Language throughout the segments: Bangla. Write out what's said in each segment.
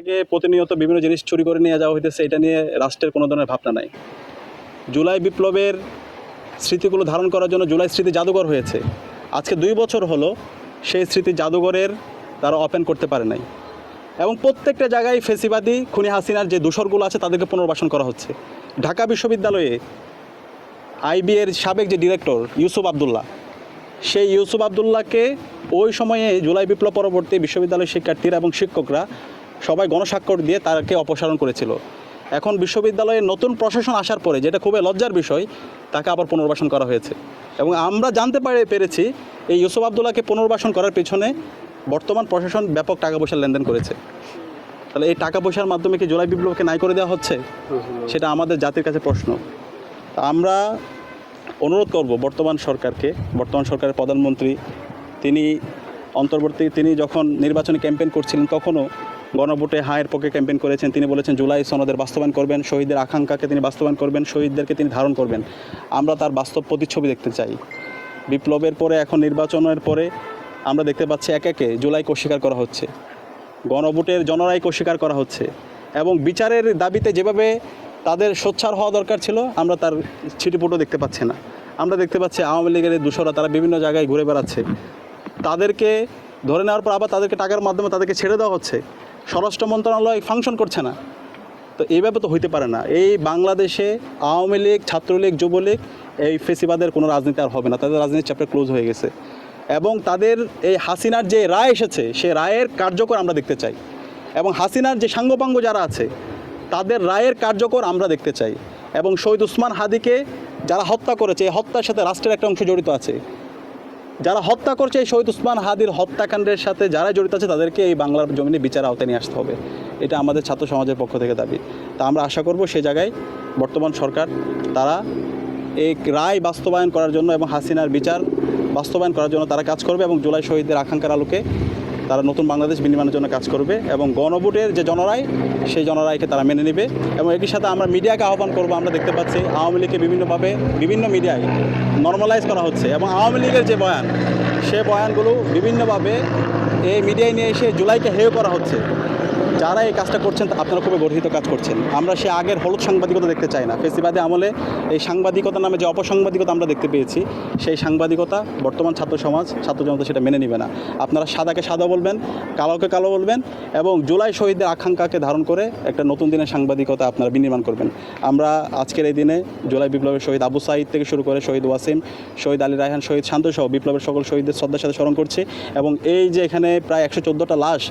থেকে প্রতিনিয়ত বিভিন্ন জিনিস চুরি করে নিয়ে যাওয়া হইতেছে, এটা নিয়ে রাষ্ট্রের কোনো ধরনের ভাবনা নাই। জুলাই বিপ্লবের স্মৃতিগুলো ধারণ করার জন্য জুলাই স্মৃতি জাদুঘর হয়েছে। আজকে 2 বছর হলো সেই স্মৃতি জাদুঘরের তারা ওপেন করতে পারে নাই, এবং প্রত্যেকটা জায়গায় ফেসিবাদী খুনি হাসিনার যে দূষরগুলো আছে তাদেরকে পুনর্বাসন করা হচ্ছে। ঢাকা বিশ্ববিদ্যালয়ে আইবি এর সাবেক যে ডিরেক্টর ইউসুফ আবদুল্লাহ, সেই ইউসুফ আবদুল্লাহকে ওই সময়ে জুলাই বিপ্লব পরবর্তী বিশ্ববিদ্যালয়ের শিক্ষার্থীরা এবং শিক্ষকরা সবাই গণস্বাক্ষর দিয়ে তাকে অপসারণ করেছিল। এখন বিশ্ববিদ্যালয়ের নতুন প্রশাসন আসার পরে, যেটা খুবই লজ্জার বিষয়, তাকে আবার পুনর্বাসন করা হয়েছে। এবং আমরা জানতে পেরেছি এই ইউসুফ আবদুল্লাহকে পুনর্বাসন করার পেছনে বর্তমান প্রশাসন ব্যাপক টাকা পয়সার লেনদেন করেছে। তাহলে এই টাকা পয়সার মাধ্যমে কি জুলাই বিপ্লবকে নাই করে দেওয়া হচ্ছে? সেটা আমাদের জাতির কাছে প্রশ্ন। আমরা অনুরোধ করব বর্তমান সরকারের প্রধানমন্ত্রী, তিনি যখন নির্বাচনী ক্যাম্পেইন করছিলেন তখনও গণভোটে হায়ের পক্ষে ক্যাম্পেইন করেছেন। তিনি বলেছেন জুলাই সনদের বাস্তবায়ন করবেন, শহীদদের আকাঙ্ক্ষাকে তিনি বাস্তবায়ন করবেন, শহীদদেরকে তিনি ধারণ করবেন। আমরা তার বাস্তব প্রতিচ্ছবি দেখতে চাই। বিপ্লবের পরে এখন নির্বাচনের পরে আমরা দেখতে পাচ্ছি একে একে জুলাইকে অস্বীকার করা হচ্ছে, গণভোটের জনরায়কে অস্বীকার করা হচ্ছে, এবং বিচারের দাবিতে যেভাবে তাদের সোচ্চার হওয়া দরকার ছিল আমরা তার ছিটিপুটো দেখতে পাচ্ছি না। আমরা দেখতে পাচ্ছি আওয়ামী লীগের দূষরা তারা বিভিন্ন জায়গায় ঘুরে বেড়াচ্ছে, তাদেরকে ধরে নেওয়ার পর আবার তাদেরকে টাকার মাধ্যমে তাদেরকে ছেড়ে দেওয়া হচ্ছে। স্বরাষ্ট্র মন্ত্রণালয় ফাংশন করছে না। তো এইভাবে তো হইতে পারে না। এই বাংলাদেশে আওয়ামী লীগ, ছাত্রলীগ, যুবলীগ, এই ফেসিবাদের কোনো রাজনীতি আর হবে না। তাদের রাজনীতির চ্যাপ্টার ক্লোজ হয়ে গেছে, এবং তাদের এই হাসিনার যে রায় এসেছে সে রায়ের কার্যকর আমরা দেখতে চাই, এবং হাসিনার যে সাঙ্গপাঙ্গ যারা আছে তাদের রায়ের কার্যকর আমরা দেখতে চাই। এবং শহীদ ওসমান হাদিকে যারা হত্যা করেছে, এই হত্যার সাথে রাষ্ট্রের একটা অংশ জড়িত আছে। যারা হত্যা করছে এই শহীদ ওসমান হাদির হত্যাকাণ্ডের সাথে যারা জড়িত আছে তাদেরকে এই বাংলার জমিনে বিচার আওতায় নিয়ে আসতে হবে। এটা আমাদের ছাত্র সমাজের পক্ষ থেকে দাবি। তা আমরা আশা করব সে জায়গায় বর্তমান সরকার তারা এই রায় বাস্তবায়ন করার জন্য এবং হাসিনার বিচার বাস্তবায়ন করার জন্য তারা কাজ করবে, এবং জুলাই শহীদদের আকাঙ্ক্ষার আলোকে তারা নতুন বাংলাদেশ বিনির্মাণের জন্য কাজ করবে, এবং গণভোটের যে জনরায় সেই জনরায়কে তারা মেনে নেবে। এবং একই সাথে আমরা মিডিয়াকে আহ্বান করব। আমরা দেখতে পাচ্ছি আওয়ামী লীগকে বিভিন্নভাবে বিভিন্ন মিডিয়ায় নর্মালাইজ করা হচ্ছে, এবং আওয়ামী লীগের যে বয়ান সে বয়ানগুলো বিভিন্নভাবে এই মিডিয়ায় নিয়ে এসে জুলাইকে হেয় করা হচ্ছে। যারা এই কাজটা করছেন আপনারা খুবই গর্হিত কাজ করছেন। আমরা সে আগের হলুদ সাংবাদিকতা দেখতে চাই না। ফেসিবাদী আমলে এই সাংবাদিকতা নামে যে অপসাংবাদিকতা আমরা দেখতে পেয়েছি, সেই সাংবাদিকতা বর্তমান ছাত্র সমাজ, ছাত্র জনতা সেটা মেনে নেবে না। আপনারা সাদাকে সাদা বলবেন, কালোকে কালো বলবেন, এবং জুলাই শহীদদের আকাঙ্ক্ষাকে ধারণ করে একটা নতুন দিনের সাংবাদিকতা আপনারা বিনির্মাণ করবেন। আমরা আজকের এই দিনে জুলাই বিপ্লবের শহীদ আবু সাঈদ থেকে শুরু করে শহীদ ওয়াসিম, শহীদ আলী রায়হান, শহীদ শান্তসহ বিপ্লবের সকল শহীদদের শ্রদ্ধার সাথে স্মরণ করছি। এবং এই যে এখানে প্রায় 114টা লাশ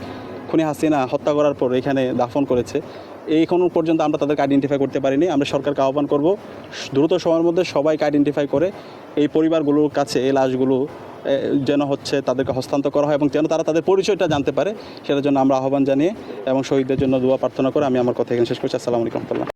খুনি হাসিনা হত্যা করার পর এখানে দাফন করেছে, এখনও পর্যন্ত আমরা তাদেরকে আইডেন্টিফাই করতে পারিনি। আমরা সরকারকে আহ্বান করব দ্রুত সময়ের মধ্যে সবাইকে আইডেন্টিফাই করে এই পরিবারগুলোর কাছে এই লাশগুলো যেন তাদেরকে হস্তান্তর করা হয়, এবং যেন তারা তাদের পরিচয়টা জানতে পারে, সেটার জন্য আমরা আহ্বান জানিয়ে এবং শহীদদের জন্য দোয়া প্রার্থনা করে আমি আমার কথা এখানে শেষ করছি। আসসালামু আলাইকুম।